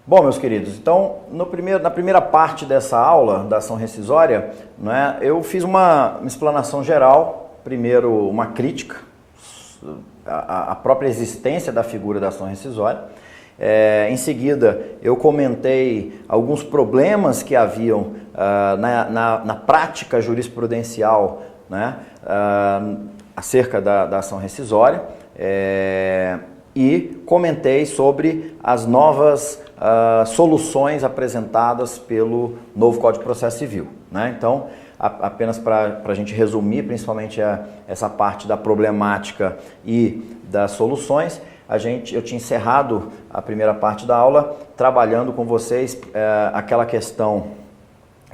Bom, meus queridos, então na primeira parte dessa aula da ação rescisória, né, eu fiz uma explanação geral, primeiro uma crítica à própria existência da figura da ação rescisória. Em seguida, eu comentei alguns problemas que haviam na prática jurisprudencial, né, acerca da ação rescisória, e comentei sobre as novas soluções apresentadas pelo novo Código de Processo Civil, né? Então, apenas para a gente resumir, principalmente essa parte da problemática e das soluções, eu tinha encerrado a primeira parte da aula trabalhando com vocês aquela questão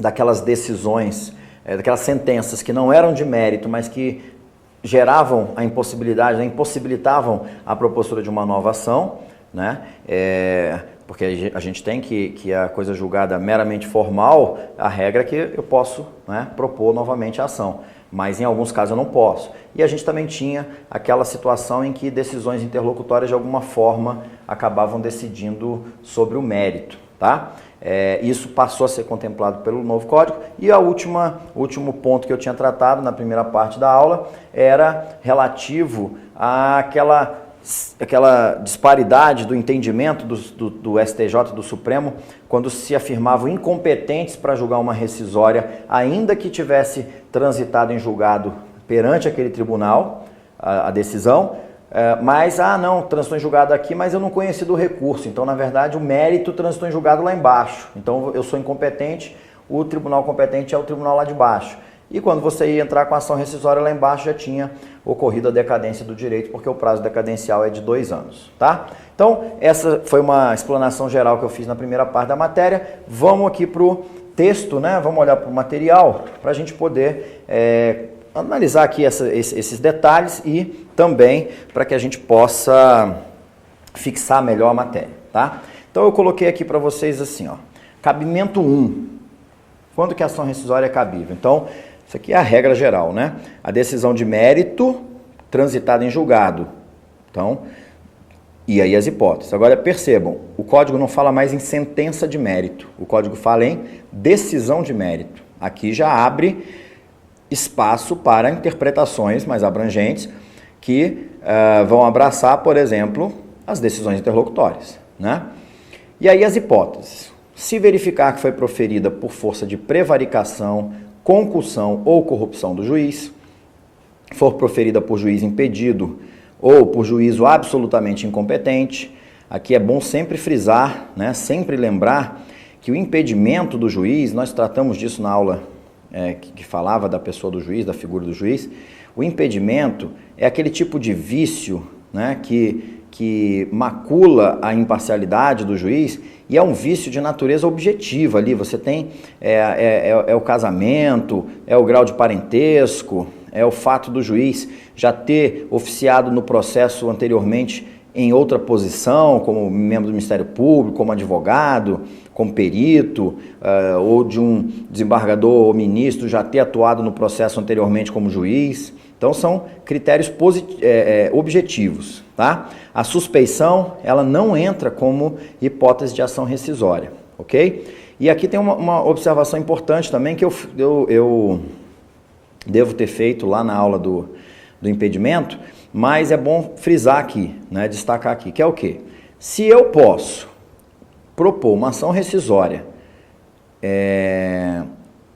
daquelas decisões, daquelas sentenças que não eram de mérito, mas que geravam a impossibilidade, né, impossibilitavam a propositura de uma nova ação, né? Porque a gente tem que a coisa julgada meramente formal, a regra é que eu posso, né, propor novamente a ação, mas em alguns casos eu não posso. E a gente também tinha aquela situação em que decisões interlocutórias de alguma forma acabavam decidindo sobre o mérito, tá? Isso passou a ser contemplado pelo novo código. E o último ponto que eu tinha tratado na primeira parte da aula era relativo àquela disparidade do entendimento do STJ, do Supremo, quando se afirmavam incompetentes para julgar uma rescisória, ainda que tivesse transitado em julgado perante aquele tribunal, a decisão, mas, não, transitou em julgado aqui, mas eu não conheci do recurso, então, na verdade, o mérito transitou em julgado lá embaixo, então eu sou incompetente, o tribunal competente é o tribunal lá de baixo. E quando você ia entrar com a ação rescisória lá embaixo, já tinha ocorrido a decadência do direito, porque o prazo decadencial é de 2 anos, tá? Então, essa foi uma explanação geral que eu fiz na primeira parte da matéria. Vamos aqui para o texto, né? Vamos olhar para o material, para a gente poder analisar aqui esses detalhes e também para que a gente possa fixar melhor a matéria, tá? Então, eu coloquei aqui para vocês assim, ó, cabimento 1. Quando que a ação rescisória é cabível? Então, isso aqui é a regra geral, né? A decisão de mérito transitada em julgado. Então, e aí as hipóteses. Agora, percebam, o código não fala mais em sentença de mérito. O código fala em decisão de mérito. Aqui já abre espaço para interpretações mais abrangentes que vão abraçar, por exemplo, as decisões interlocutórias, né? E aí as hipóteses. Se verificar que foi proferida por força de prevaricação, concussão ou corrupção do juiz, for proferida por juiz impedido ou por juízo absolutamente incompetente, aqui é bom sempre frisar, né, sempre lembrar que o impedimento do juiz, nós tratamos disso na aula que falava da pessoa do juiz, da figura do juiz, o impedimento é aquele tipo de vício, né, que macula a imparcialidade do juiz, e é um vício de natureza objetiva ali. Você tem o casamento, é o grau de parentesco, é o fato do juiz já ter oficiado no processo anteriormente em outra posição, como membro do Ministério Público, como advogado, como perito, ou de um desembargador ou ministro já ter atuado no processo anteriormente como juiz. Então, são critérios objetivos, tá? A suspeição, ela não entra como hipótese de ação rescisória, ok? E aqui tem uma observação importante também que eu devo ter feito lá na aula do impedimento, mas é bom frisar aqui, né, destacar aqui, que é o quê? Se eu posso propor uma ação rescisória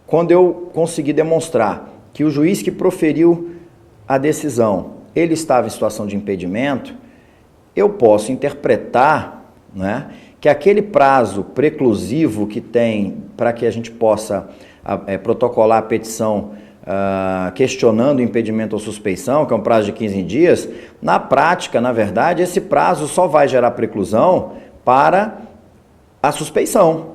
quando eu conseguir demonstrar que o juiz que proferiu a decisão, ele estava em situação de impedimento, eu posso interpretar, né, que aquele prazo preclusivo que tem para que a gente possa protocolar a petição questionando o impedimento ou suspeição, que é um prazo de 15 dias, na prática, na verdade, esse prazo só vai gerar preclusão para a suspeição,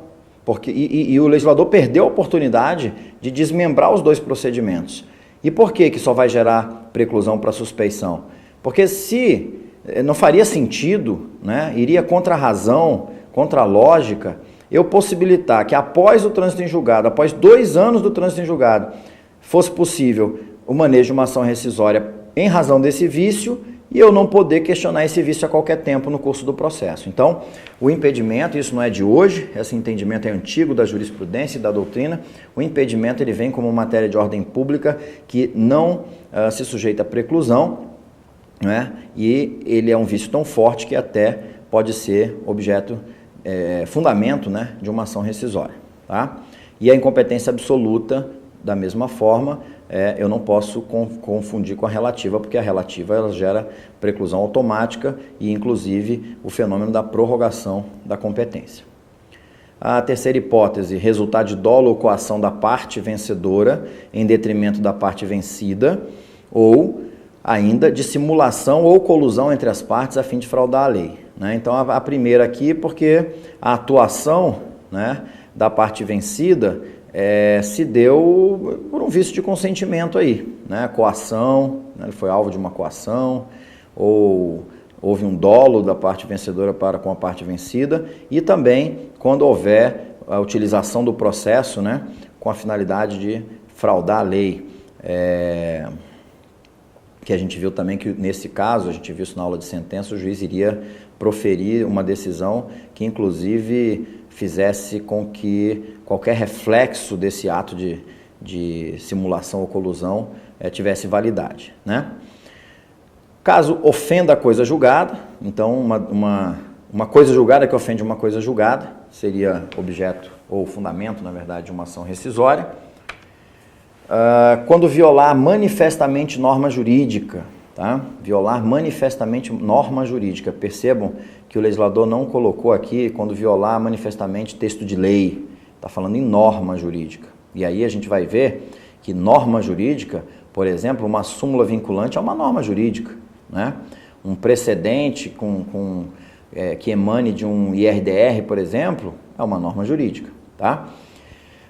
porque, e o legislador perdeu a oportunidade de desmembrar os dois procedimentos. E por que só vai gerar preclusão para suspeição? Porque se não faria sentido, né, iria contra a razão, contra a lógica, eu possibilitar que após o trânsito em julgado, após 2 anos do trânsito em julgado, fosse possível o manejo de uma ação rescisória em razão desse vício e eu não poder questionar esse vício a qualquer tempo no curso do processo. Então, o impedimento, isso não é de hoje, esse entendimento é antigo da jurisprudência e da doutrina, o impedimento ele vem como matéria de ordem pública que não se sujeita à preclusão, né? E ele é um vício tão forte que até pode ser objeto, fundamento, né, de uma ação rescisória. Tá? E a incompetência absoluta, da mesma forma, eu não posso confundir com a relativa, porque a relativa ela gera preclusão automática e, inclusive, o fenômeno da prorrogação da competência. A terceira hipótese, resultado de dolo ou coação da parte vencedora em detrimento da parte vencida, ou ainda de simulação ou colusão entre as partes a fim de fraudar a lei. Né? Então, a primeira aqui, porque a atuação, né, da parte vencida se deu por um vício de consentimento aí, né? Coação, né? Ele foi alvo de uma coação, ou houve um dolo da parte vencedora para com a parte vencida, e também quando houver a utilização do processo, né, com a finalidade de fraudar a lei. Que a gente viu também que nesse caso, a gente viu isso na aula de sentença, o juiz iria proferir uma decisão que inclusive fizesse com que qualquer reflexo desse ato de simulação ou colusão tivesse validade, né? Caso ofenda a coisa julgada, então uma coisa julgada que ofende uma coisa julgada seria objeto ou fundamento, na verdade, de uma ação rescisória. Quando violar manifestamente norma jurídica, tá? Violar manifestamente norma jurídica. Percebam que o legislador não colocou aqui quando violar manifestamente texto de lei. Está falando em norma jurídica. E aí a gente vai ver que norma jurídica, por exemplo, uma súmula vinculante é uma norma jurídica, né? Um precedente que emane de um IRDR, por exemplo, é uma norma jurídica, tá?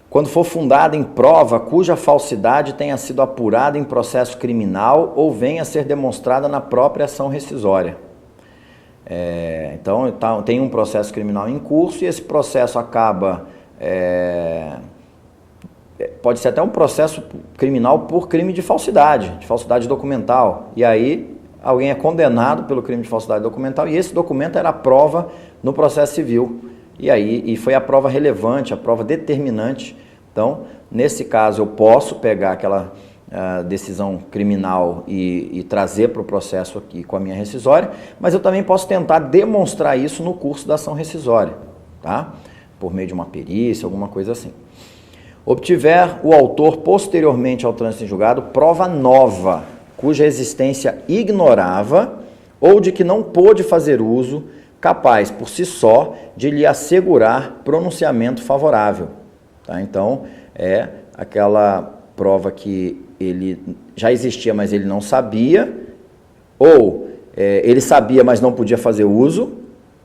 Quando for fundada em prova cuja falsidade tenha sido apurada em processo criminal ou venha a ser demonstrada na própria ação rescisória. Então, tem um processo criminal em curso e esse processo acaba... pode ser até um processo criminal por crime de falsidade documental. E aí, alguém é condenado pelo crime de falsidade documental e esse documento era a prova no processo civil. E foi a prova relevante, a prova determinante. Então, nesse caso, eu posso pegar aquela decisão criminal e trazer para o processo aqui com a minha rescisória, mas eu também posso tentar demonstrar isso no curso da ação rescisória, tá? Por meio de uma perícia, alguma coisa assim. Obtiver o autor posteriormente ao trânsito em julgado prova nova, cuja existência ignorava ou de que não pôde fazer uso, capaz por si só de lhe assegurar pronunciamento favorável. Tá? Então, é aquela prova que ele já existia, mas ele não sabia, ou ele sabia, mas não podia fazer uso,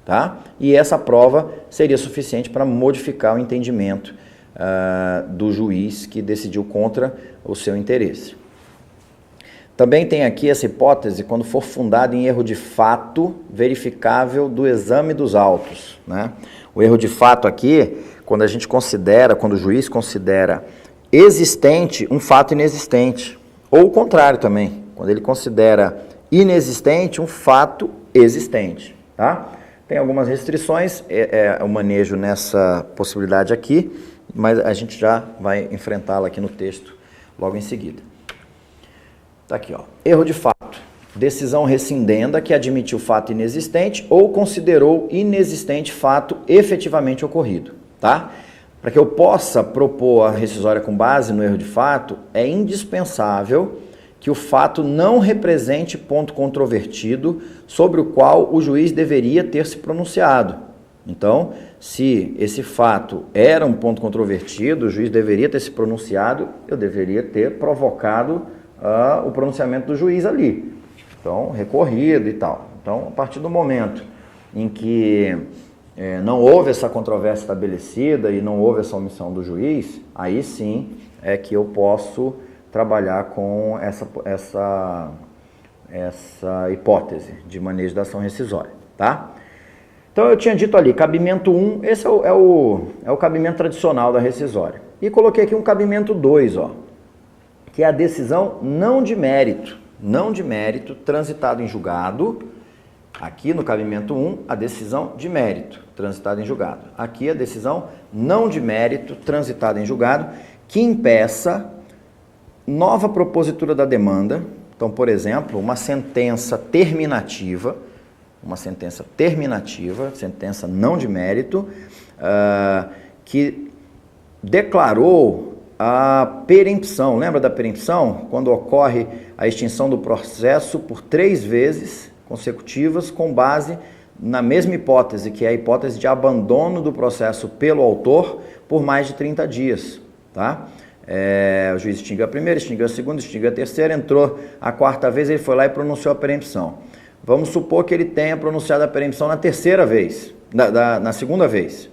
tá? E essa prova seria suficiente para modificar o entendimento do juiz que decidiu contra o seu interesse. Também tem aqui essa hipótese quando for fundada em erro de fato verificável do exame dos autos, né? O erro de fato aqui, quando o juiz considera existente um fato inexistente, ou o contrário também, quando ele considera inexistente um fato existente, tá? Tem algumas restrições, o manejo nessa possibilidade aqui, mas a gente já vai enfrentá-la aqui no texto logo em seguida. Tá aqui, ó. Erro de fato. Decisão rescindenda que admitiu fato inexistente ou considerou inexistente fato efetivamente ocorrido, tá? Para que eu possa propor a rescisória com base no erro de fato, é indispensável que o fato não represente ponto controvertido sobre o qual o juiz deveria ter se pronunciado. Então, se esse fato era um ponto controvertido, o juiz deveria ter se pronunciado, eu deveria ter provocado o pronunciamento do juiz ali. Então, recorrido e tal. Então, a partir do momento em que não houve essa controvérsia estabelecida e não houve essa omissão do juiz, aí sim é que eu posso trabalhar com essa hipótese de manejo da ação rescisória, tá? Então, eu tinha dito ali, cabimento 1, esse é o cabimento tradicional da rescisória. E coloquei aqui um cabimento 2, ó, que é a decisão não de mérito, não de mérito transitada em julgado. Aqui no cabimento 1, a decisão de mérito transitada em julgado. Aqui a decisão não de mérito transitada em julgado que impeça nova propositura da demanda. Então, por exemplo, uma sentença terminativa, sentença não de mérito, que declarou a perempção. Lembra da perempção? Quando ocorre a extinção do processo por 3 vezes consecutivas com base na mesma hipótese, que é a hipótese de abandono do processo pelo autor por mais de 30 dias. Tá? O juiz extinguiu a primeira, extinguiu a segunda, extinguiu a terceira, entrou a 4ª vez, ele foi lá e pronunciou a perempção. Vamos supor que ele tenha pronunciado a perempção na terceira vez, na segunda vez,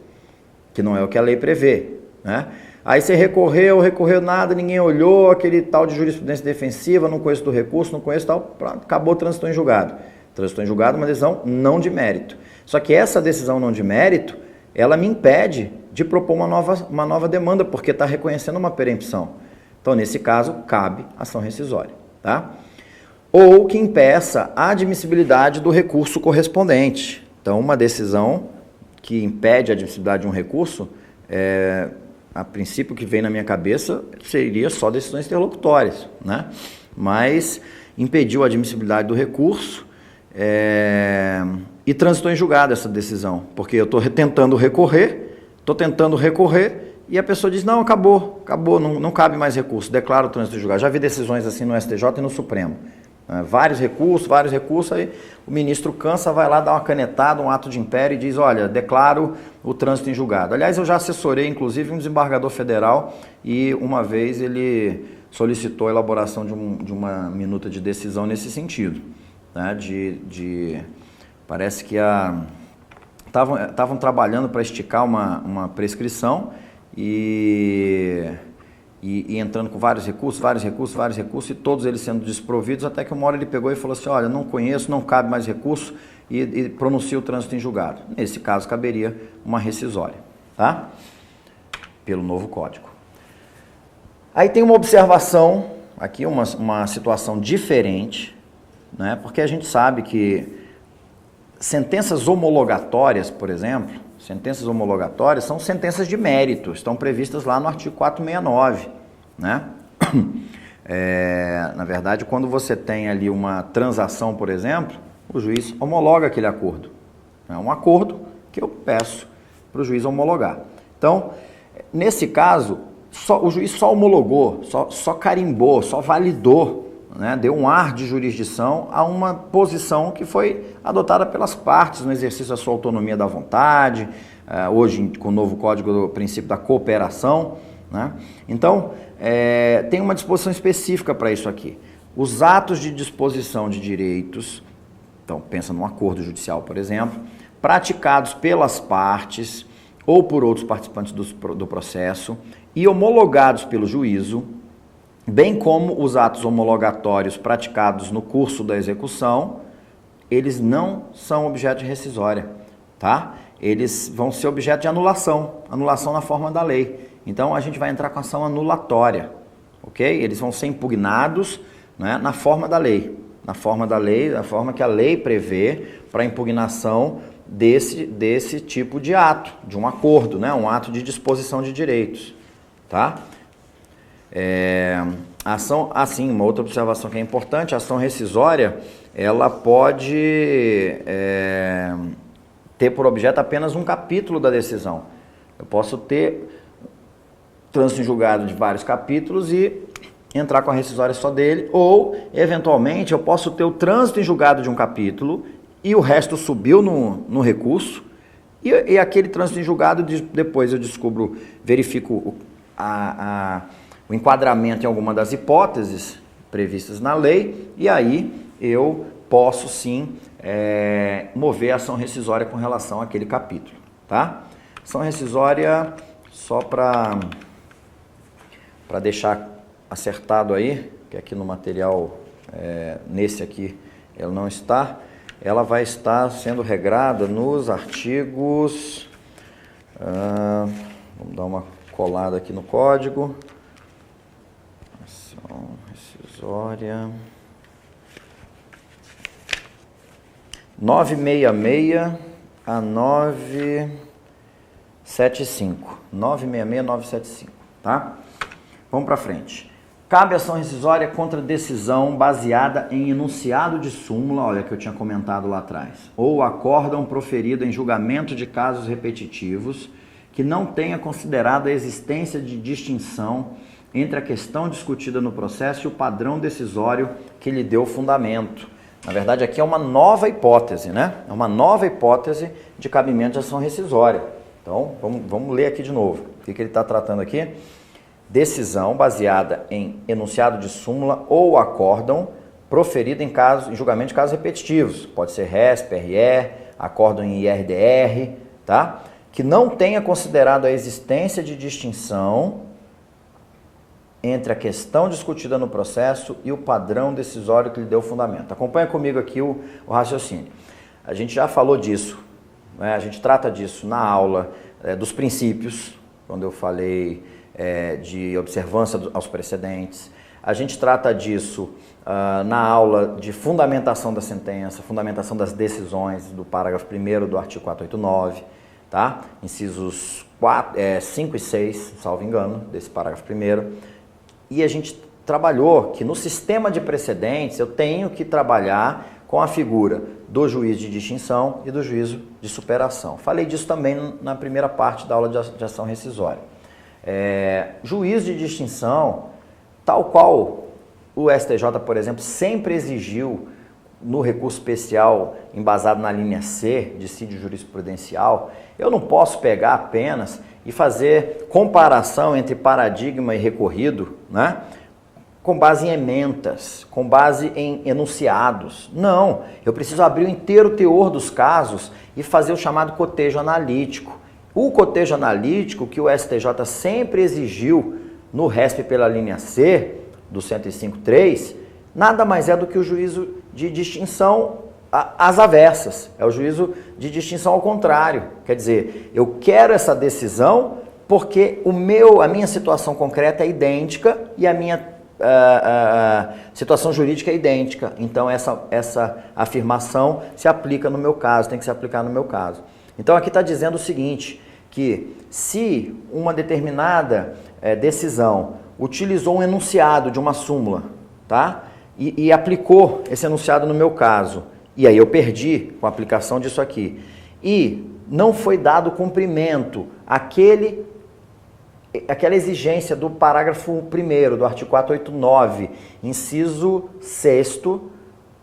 que não é o que a lei prevê, né? Aí você recorreu nada, ninguém olhou, aquele tal de jurisprudência defensiva, não conheço do recurso, não conheço tal, pronto, acabou, transitou em julgado. Transitou em julgado uma decisão não de mérito. Só que essa decisão não de mérito, ela me impede de propor uma nova demanda, porque está reconhecendo uma perempção. Então, nesse caso, cabe ação rescisória. Tá? Ou que impeça a admissibilidade do recurso correspondente. Então, uma decisão que impede a admissibilidade de um recurso, a princípio que vem na minha cabeça, seria só decisões interlocutórias, né? Mas impediu a admissibilidade do recurso e transitou em julgado essa decisão, porque eu estou tentando recorrer e a pessoa diz, não, acabou, não cabe mais recurso, declara o trânsito em julgado. Já vi decisões assim no STJ e no Supremo. Vários recursos, aí o ministro cansa, vai lá dar uma canetada, um ato de império e diz, olha, declaro o trânsito em julgado. Aliás, eu já assessorei, inclusive, um desembargador federal e uma vez ele solicitou a elaboração de uma minuta de decisão nesse sentido. Né? Parece que estavam trabalhando para esticar uma prescrição e entrando com vários recursos, e todos eles sendo desprovidos, até que uma hora ele pegou e falou assim, olha, não conheço, não cabe mais recurso, e pronuncia o trânsito em julgado. Nesse caso, caberia uma rescisória, tá? Pelo novo código. Aí tem uma observação, aqui uma situação diferente, né? Porque a gente sabe que sentenças homologatórias, por exemplo, sentenças homologatórias são sentenças de mérito, estão previstas lá no artigo 469, né? Na verdade, quando você tem ali uma transação, por exemplo, o juiz homologa aquele acordo. É um acordo que eu peço para o juiz homologar. Então, nesse caso, o juiz só homologou, só carimbou, só validou, né? Deu um ar de jurisdição a uma posição que foi adotada pelas partes no exercício da sua autonomia da vontade, hoje com o novo código do princípio da cooperação, né? Então, tem uma disposição específica para isso aqui. Os atos de disposição de direitos, então pensa num acordo judicial, por exemplo, praticados pelas partes ou por outros participantes do processo e homologados pelo juízo, bem como os atos homologatórios praticados no curso da execução, eles não são objeto de rescisória, tá? Eles vão ser objeto de anulação na forma da lei. Então, a gente vai entrar com ação anulatória, ok? Eles vão ser impugnados, né, na forma da lei, da forma que a lei prevê para impugnação desse tipo de ato, de um acordo, né, um ato de disposição de direitos, tá? Ação, assim, uma outra observação que é importante, a ação rescisória, ela pode ter por objeto apenas um capítulo da decisão. Eu posso ter trânsito em julgado de vários capítulos e entrar com a rescisória só dele, ou, eventualmente, eu posso ter o trânsito em julgado de um capítulo e o resto subiu no recurso, e aquele trânsito em julgado, depois eu verifico o enquadramento em alguma das hipóteses previstas na lei, e aí eu posso sim mover a ação rescisória com relação àquele capítulo, tá? Ação rescisória, só para deixar acertado aí, que aqui no material, nesse aqui, ela não está, ela vai estar sendo regrada nos artigos, vamos dar uma colada aqui no código, ação rescisória, 966 a 975. 966 a 975, tá? Vamos para frente. Cabe ação rescisória contra decisão baseada em enunciado de súmula, olha que eu tinha comentado lá atrás, ou acórdão proferido em julgamento de casos repetitivos que não tenha considerado a existência de distinção entre a questão discutida no processo e o padrão decisório que lhe deu fundamento. Na verdade, aqui é uma nova hipótese, né? É uma nova hipótese de cabimento de ação rescisória. Então, vamos ler aqui de novo. O que ele está tratando aqui? Decisão baseada em enunciado de súmula ou acórdão proferido em julgamento de casos repetitivos. Pode ser RESP, RE, acórdão em IRDR, tá? Que não tenha considerado a existência de distinção entre a questão discutida no processo e o padrão decisório que lhe deu fundamento. Acompanha comigo aqui o raciocínio. A gente já falou disso, né? A gente trata disso na aula dos princípios, quando eu falei de observância aos precedentes. A gente trata disso na aula de fundamentação da sentença, fundamentação das decisões do parágrafo 1º do artigo 489, tá? Incisos 5 e 6, salvo engano, desse parágrafo 1º. E a gente trabalhou que no sistema de precedentes eu tenho que trabalhar com a figura do juiz de distinção e do juízo de superação. Falei disso também na primeira parte da aula de ação rescisória. Juiz de distinção, tal qual o STJ, por exemplo, sempre exigiu no recurso especial embasado na linha C, dissídio jurisprudencial, eu não posso pegar apenas e fazer comparação entre paradigma e recorrido, né? Com base em ementas, com base em enunciados. Não, eu preciso abrir o inteiro teor dos casos e fazer o chamado cotejo analítico. O cotejo analítico que o STJ sempre exigiu no RESP pela linha C, do 105.3, nada mais é do que o juízo de distinção às avessas. É o juízo de distinção ao contrário. Quer dizer, eu quero essa decisão porque a minha situação concreta é idêntica e a minha situação jurídica é idêntica. Então, essa afirmação se aplica no meu caso, tem que se aplicar no meu caso. Então, aqui está dizendo o seguinte, que se uma determinada decisão utilizou um enunciado de uma súmula, tá? E aplicou esse enunciado no meu caso, e aí eu perdi com a aplicação disso aqui, e não foi dado cumprimento àquela exigência do parágrafo 1º do artigo 489, inciso 6º,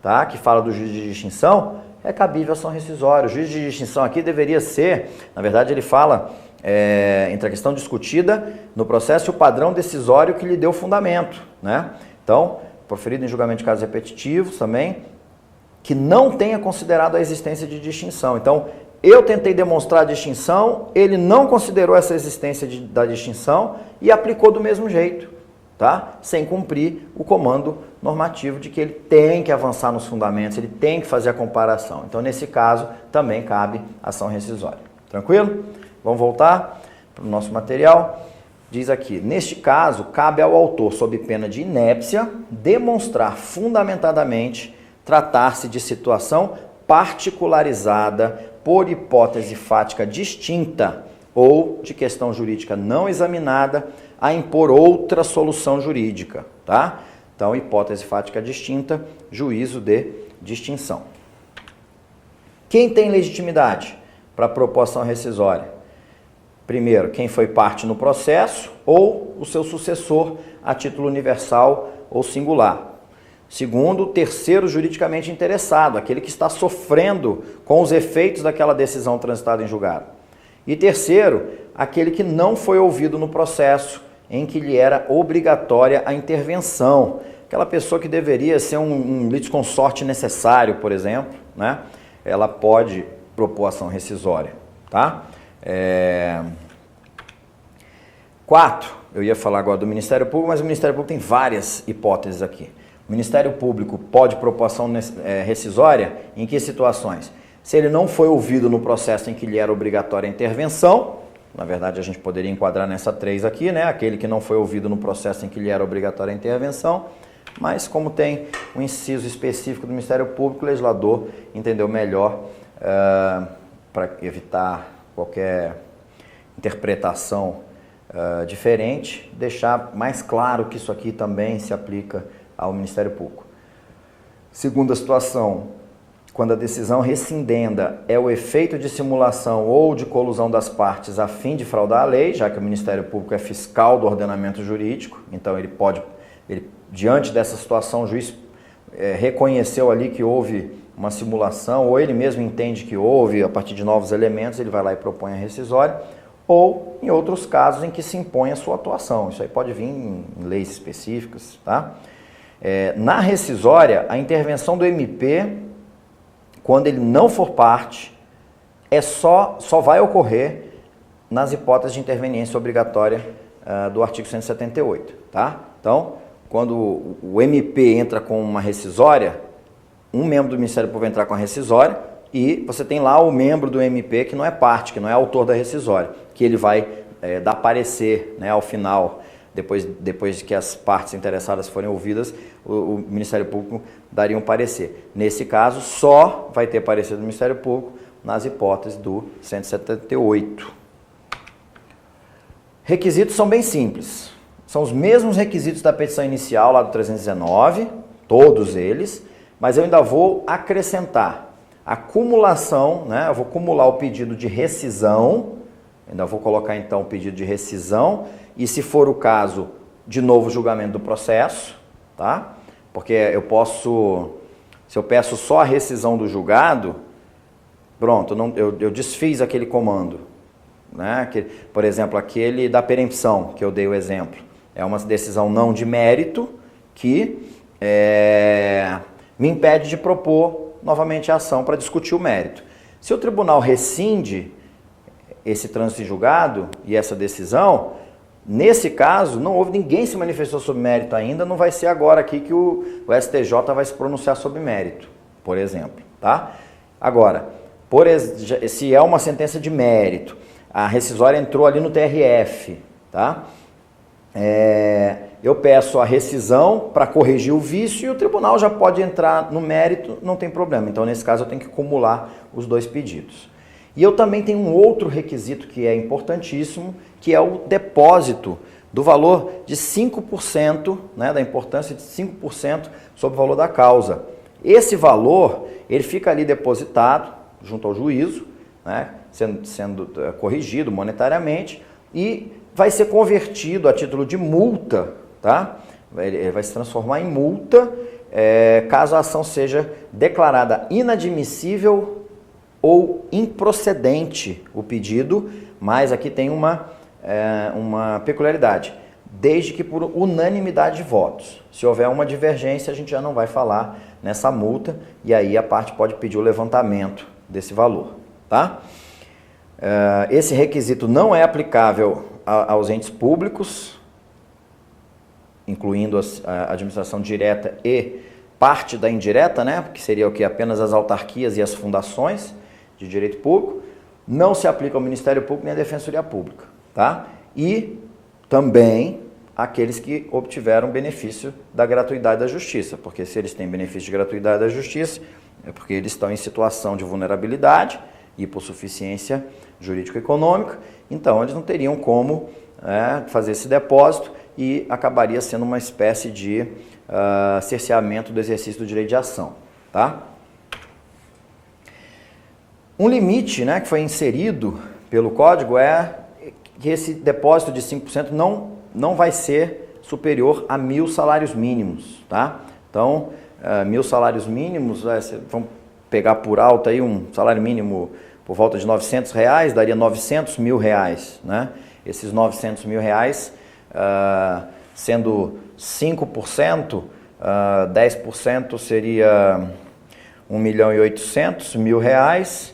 tá? Que fala do juiz de distinção, é cabível ação rescisória. O juiz de distinção aqui deveria ser, na verdade ele fala entre a questão discutida no processo e o padrão decisório que lhe deu fundamento, né? Então, proferido em julgamento de casos repetitivos também, que não tenha considerado a existência de distinção. Então, eu tentei demonstrar a distinção, ele não considerou essa existência da distinção e aplicou do mesmo jeito, tá? Sem cumprir o comando normativo de que ele tem que avançar nos fundamentos, ele tem que fazer a comparação. Então, nesse caso, também cabe ação rescisória. Tranquilo? Vamos voltar para o nosso material. Diz aqui, neste caso, cabe ao autor, sob pena de inépcia, demonstrar fundamentadamente tratar-se de situação particularizada por hipótese fática distinta ou de questão jurídica não examinada a impor outra solução jurídica, tá? Então, hipótese fática distinta, juízo de distinção. Quem tem legitimidade para propor ação rescisória? Primeiro, quem foi parte no processo ou o seu sucessor a título universal ou singular. Segundo, o terceiro juridicamente interessado, aquele que está sofrendo com os efeitos daquela decisão transitada em julgado. E terceiro, aquele que não foi ouvido no processo em que lhe era obrigatória a intervenção. Aquela pessoa que deveria ser um litisconsorte necessário, por exemplo, né? Ela pode propor ação rescisória, tá? 4, eu ia falar agora do Ministério Público, mas o Ministério Público tem várias hipóteses aqui. O Ministério Público pode propor ação rescisória em que situações? Se ele não foi ouvido no processo em que lhe era obrigatória a intervenção, na verdade a gente poderia enquadrar nessa 3 aqui, né? Aquele que não foi ouvido no processo em que lhe era obrigatória a intervenção. mas como tem um inciso específico do Ministério Público, o legislador entendeu melhor para evitar qualquer interpretação diferente, deixar mais claro que isso aqui também se aplica ao Ministério Público. Segunda situação, quando a decisão rescindenda é o efeito de simulação ou de colusão das partes a fim de fraudar a lei, já que o Ministério Público é fiscal do ordenamento jurídico, então diante dessa situação, o juiz reconheceu ali que houve uma simulação, ou ele mesmo entende que houve, a partir de novos elementos, ele vai lá e propõe a rescisória, ou em outros casos em que se impõe a sua atuação. Isso aí pode vir em leis específicas, tá? Na rescisória, a intervenção do MP, quando ele não for parte, só vai ocorrer nas hipóteses de interveniência obrigatória do artigo 178, tá? Então, quando o MP entra com uma rescisória, um membro do Ministério Público vai entrar com a rescisória e você tem lá o membro do MP que não é parte, que não é autor da rescisória, que ele vai dar parecer, né, ao final, depois de que as partes interessadas forem ouvidas, o Ministério Público daria um parecer. Nesse caso, só vai ter parecer do Ministério Público nas hipóteses do 178. Requisitos são bem simples. São os mesmos requisitos da petição inicial lá do 319, todos eles, mas eu ainda vou acrescentar a acumulação, né? Eu vou acumular o pedido de rescisão, ainda vou colocar então o pedido de rescisão e, se for o caso, de novo julgamento do processo, tá? Porque se eu peço só a rescisão do julgado, pronto, eu desfiz aquele comando, né? Por exemplo, aquele da perempção, que eu dei o exemplo, é uma decisão não de mérito que me impede de propor novamente a ação para discutir o mérito. Se o tribunal rescinde esse trânsito em julgado e essa decisão, nesse caso, não houve ninguém se manifestou sobre mérito ainda, não vai ser agora aqui que o STJ vai se pronunciar sobre mérito, por exemplo, tá? Agora, se é uma sentença de mérito, a rescisória entrou ali no TRF, tá? Eu peço a rescisão para corrigir o vício e o tribunal já pode entrar no mérito, não tem problema. Então, nesse caso, eu tenho que acumular os dois pedidos. E eu também tenho um outro requisito que é importantíssimo, que é o depósito do valor de 5%, né, da importância de 5% sobre o valor da causa. Esse valor, ele fica ali depositado junto ao juízo, né, sendo corrigido monetariamente e vai ser convertido a título de multa, tá? Ele vai se transformar em multa caso a ação seja declarada inadmissível ou improcedente o pedido, mas aqui tem uma peculiaridade, desde que por unanimidade de votos. Se houver uma divergência, a gente já não vai falar nessa multa e aí a parte pode pedir o levantamento desse valor, tá? Esse requisito não é aplicável aos entes públicos, incluindo a administração direta e parte da indireta, né, que seria o que? Apenas as autarquias e as fundações de direito público. Não se aplica ao Ministério Público nem à Defensoria Pública, tá? E também aqueles que obtiveram benefício da gratuidade da justiça, porque se eles têm benefício de gratuidade da justiça, é porque eles estão em situação de vulnerabilidade, hipossuficiência jurídico-econômica, então eles não teriam como fazer esse depósito e acabaria sendo uma espécie de cerceamento do exercício do direito de ação, tá? Um limite, né, que foi inserido pelo Código é que esse depósito de 5% não vai ser superior a 1.000 salários mínimos, tá? Então, 1.000 salários mínimos, vamos pegar por alto aí um salário mínimo por volta de R$900, daria R$900 mil, né? Esses R$900 mil, sendo 5%, 10% seria R$1.800.000,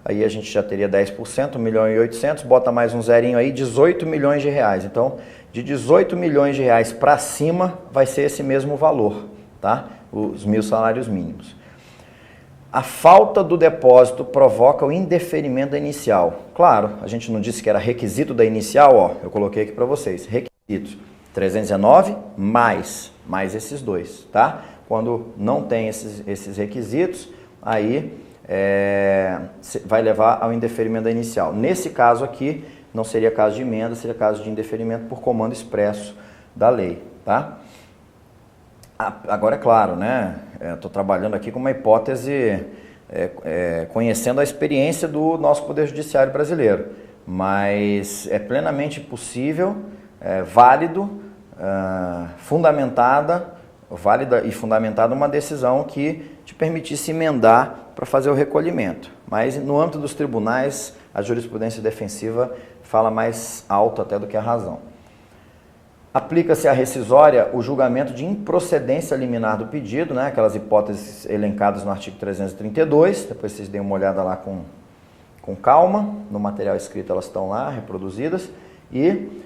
aí a gente já teria 10%, R$1.800.000, bota mais um zerinho aí, R$18 milhões. Então, de R$18 milhões para cima vai ser esse mesmo valor, tá? Os 1.000 salários mínimos. A falta do depósito provoca o indeferimento da inicial. Claro, a gente não disse que era requisito da inicial, ó, eu coloquei aqui para vocês. Requisitos 319 mais mais esses dois, tá? Quando não tem esses requisitos, aí vai levar ao indeferimento da inicial. Nesse caso aqui, não seria caso de emenda, seria caso de indeferimento por comando expresso da lei, tá? Agora é claro, né? Estou trabalhando aqui com uma hipótese conhecendo a experiência do nosso Poder Judiciário brasileiro, mas é plenamente possível, válida e fundamentada uma decisão que te permitisse emendar para fazer o recolhimento. Mas no âmbito dos tribunais, a jurisprudência defensiva fala mais alto até do que a razão. Aplica-se à rescisória o julgamento de improcedência liminar do pedido, né? Aquelas hipóteses elencadas no artigo 332, depois vocês deem uma olhada lá com calma, no material escrito elas estão lá reproduzidas, e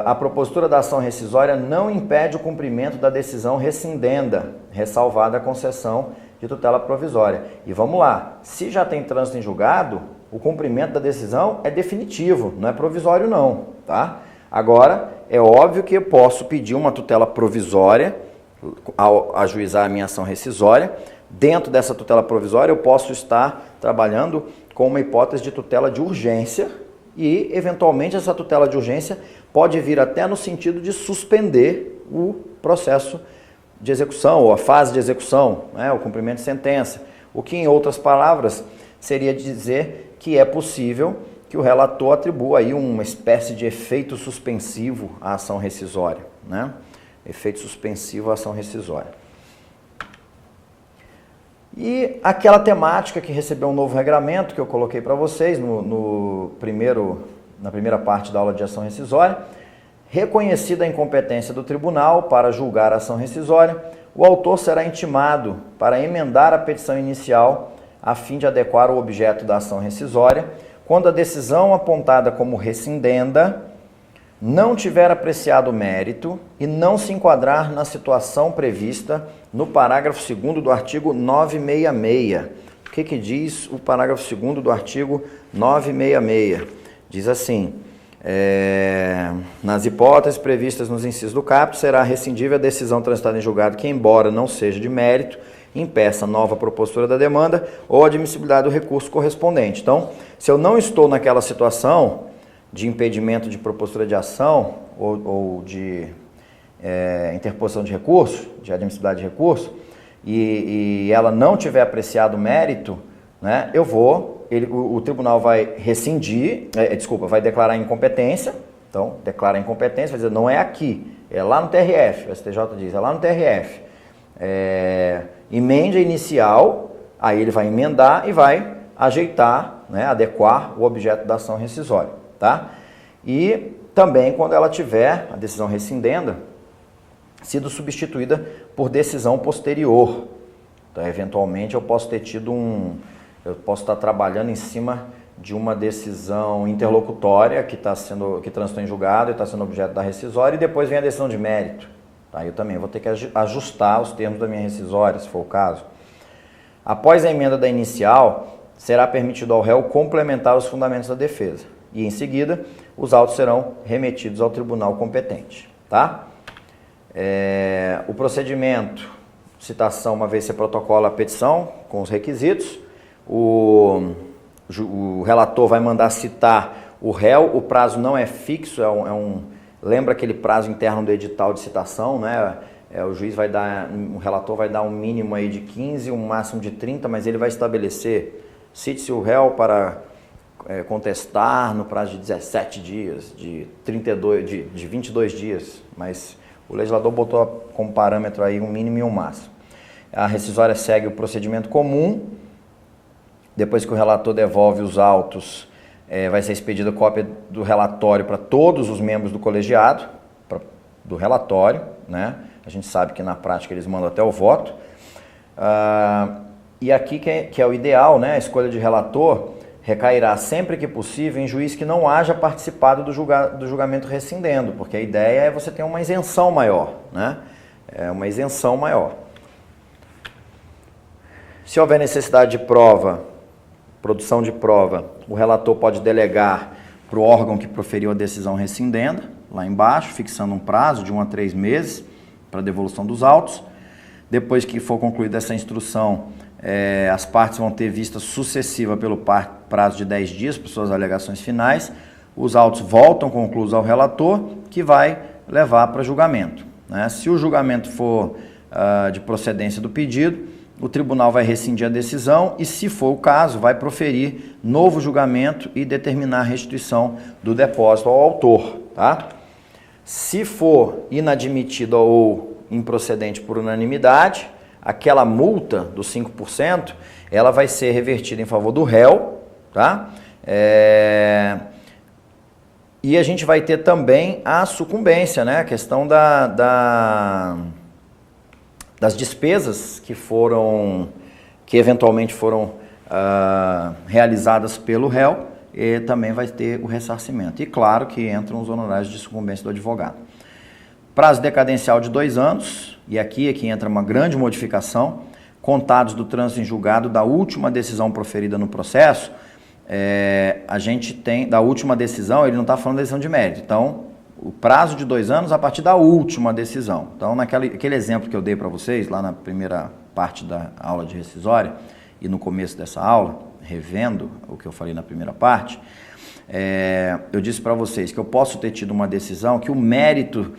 a propositura da ação rescisória não impede o cumprimento da decisão rescindenda, ressalvada a concessão de tutela provisória. E vamos lá, se já tem trânsito em julgado, o cumprimento da decisão é definitivo, não é provisório não, tá? Agora, é óbvio que eu posso pedir uma tutela provisória ao ajuizar a minha ação rescisória. Dentro dessa tutela provisória, eu posso estar trabalhando com uma hipótese de tutela de urgência e, eventualmente, essa tutela de urgência pode vir até no sentido de suspender o processo de execução ou a fase de execução, né, o cumprimento de sentença. O que, em outras palavras, seria dizer que é possível que o relator atribua aí uma espécie de efeito suspensivo à ação rescisória, né? Efeito suspensivo à ação rescisória. E aquela temática que recebeu um novo regramento que eu coloquei para vocês na primeira parte da aula de ação rescisória, reconhecida a incompetência do tribunal para julgar a ação rescisória, o autor será intimado para emendar a petição inicial a fim de adequar o objeto da ação rescisória, quando a decisão apontada como rescindenda não tiver apreciado mérito e não se enquadrar na situação prevista no parágrafo 2º do artigo 966. O que diz o parágrafo 2º do artigo 966? Diz assim: nas hipóteses previstas nos incisos do caput, será rescindível a decisão transitada em julgado que, embora não seja de mérito, impeça nova propositura da demanda ou admissibilidade do recurso correspondente. Então, se eu não estou naquela situação de impedimento de propositura de ação ou de interposição de recurso, de admissibilidade de recurso, e ela não tiver apreciado mérito, né, o tribunal vai rescindir, vai declarar incompetência. Então, declara incompetência, vai dizer, não é aqui, é lá no TRF, o STJ diz, é lá no TRF. Emenda inicial, aí ele vai emendar e vai ajeitar, né, adequar o objeto da ação rescisória, tá? E também quando ela tiver, a decisão rescindenda, sido substituída por decisão posterior. Então, eventualmente, eu posso estar trabalhando em cima de uma decisão interlocutória que transitou em julgado e está sendo objeto da rescisória, e depois vem a decisão de mérito. Tá, eu também vou ter que ajustar os termos da minha rescisória, se for o caso. Após a emenda da inicial, será permitido ao réu complementar os fundamentos da defesa. E, em seguida, os autos serão remetidos ao tribunal competente. Tá? O procedimento, citação, uma vez você protocola a petição com os requisitos, o relator vai mandar citar o réu, o prazo não é fixo, lembra aquele prazo interno do edital de citação, né? O relator vai dar um mínimo aí de 15, um máximo de 30, mas ele vai estabelecer, cite-se o réu para contestar no prazo de 17 dias, de 22 dias, mas o legislador botou como parâmetro aí um mínimo e um máximo. A rescisória segue o procedimento comum, depois que o relator devolve os autos, vai ser expedida cópia do relatório para todos os membros do colegiado, do relatório, né? A gente sabe que na prática eles mandam até o voto. E aqui que é o ideal, né? A escolha de relator recairá sempre que possível em juiz que não haja participado do julgamento rescindendo, porque a ideia é você ter uma isenção maior, né? Uma isenção maior. Se houver necessidade de produção de prova, o relator pode delegar para o órgão que proferiu a decisão rescindenda, lá embaixo, fixando um prazo de 1 a 3 meses, para devolução dos autos. Depois que for concluída essa instrução, as partes vão ter vista sucessiva pelo prazo de 10 dias para suas alegações finais. Os autos voltam concluídos ao relator, que vai levar para julgamento, né? Se o julgamento for de procedência do pedido, o tribunal vai rescindir a decisão e, se for o caso, vai proferir novo julgamento e determinar a restituição do depósito ao autor, tá? Se for inadmitido ou improcedente por unanimidade, aquela multa dos 5%, ela vai ser revertida em favor do réu, tá? E a gente vai ter também a sucumbência, né? A questão das despesas que eventualmente foram realizadas pelo réu, e também vai ter o ressarcimento. E claro que entram os honorários de sucumbência do advogado. Prazo decadencial de 2 anos, e aqui é que entra uma grande modificação, contados do trânsito em julgado da última decisão proferida no processo. A gente tem, da última decisão, ele não está falando da decisão de mérito, então o prazo de 2 anos a partir da última decisão. Então, aquele exemplo que eu dei para vocês, lá na primeira parte da aula de rescisória, e no começo dessa aula, revendo o que eu falei na primeira parte, eu disse para vocês que eu posso ter tido uma decisão que o mérito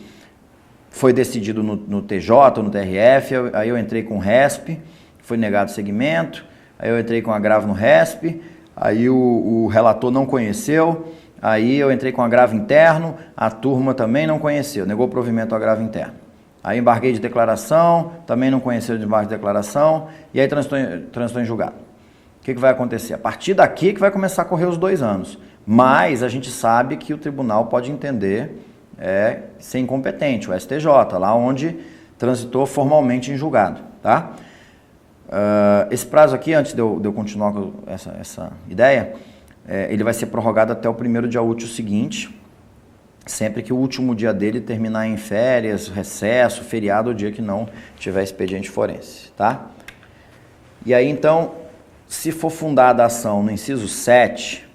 foi decidido no TJ, no TRF, aí eu entrei com o RESP, foi negado segmento, aí eu entrei com agravo no RESP, aí o relator não conheceu, aí eu entrei com agravo interno, a turma também não conheceu, negou provimento ao agravo interno. Aí embarguei de declaração, também não conheceu de embargo de declaração, e aí transitou em julgado. O que vai acontecer? A partir daqui que vai começar a correr os 2 anos, mas a gente sabe que o tribunal pode entender ser incompetente, o STJ, lá onde transitou formalmente em julgado, tá? Esse prazo aqui, antes de eu continuar com essa ideia, ele vai ser prorrogado até o primeiro dia útil seguinte, sempre que o último dia dele terminar em férias, recesso, feriado, ou dia que não tiver expediente forense, tá? E aí, então, se for fundada a ação no inciso 7,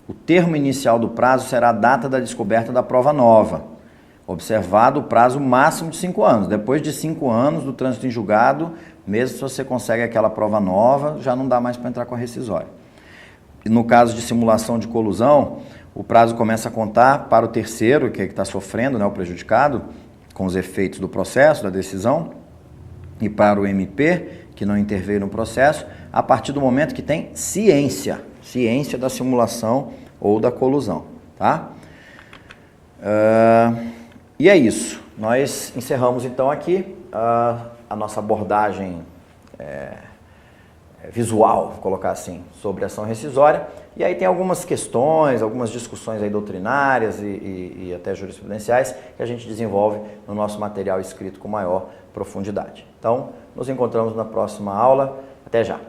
o termo inicial do prazo será a data da descoberta da prova nova, observado o prazo máximo de 5 anos. Depois de 5 anos do trânsito em julgado, mesmo se você consegue aquela prova nova, já não dá mais para entrar com a rescisória. E no caso de simulação de colusão, o prazo começa a contar para o terceiro, que está sofrendo, né, o prejudicado, com os efeitos do processo, da decisão, e para o MP, que não interveio no processo, a partir do momento que tem ciência da simulação ou da colusão, tá? E é isso. Nós encerramos então aqui a nossa abordagem visual, vou colocar assim, sobre a ação rescisória. E aí tem algumas questões, algumas discussões aí doutrinárias e até jurisprudenciais que a gente desenvolve no nosso material escrito com maior profundidade. Então, nos encontramos na próxima aula. Até já!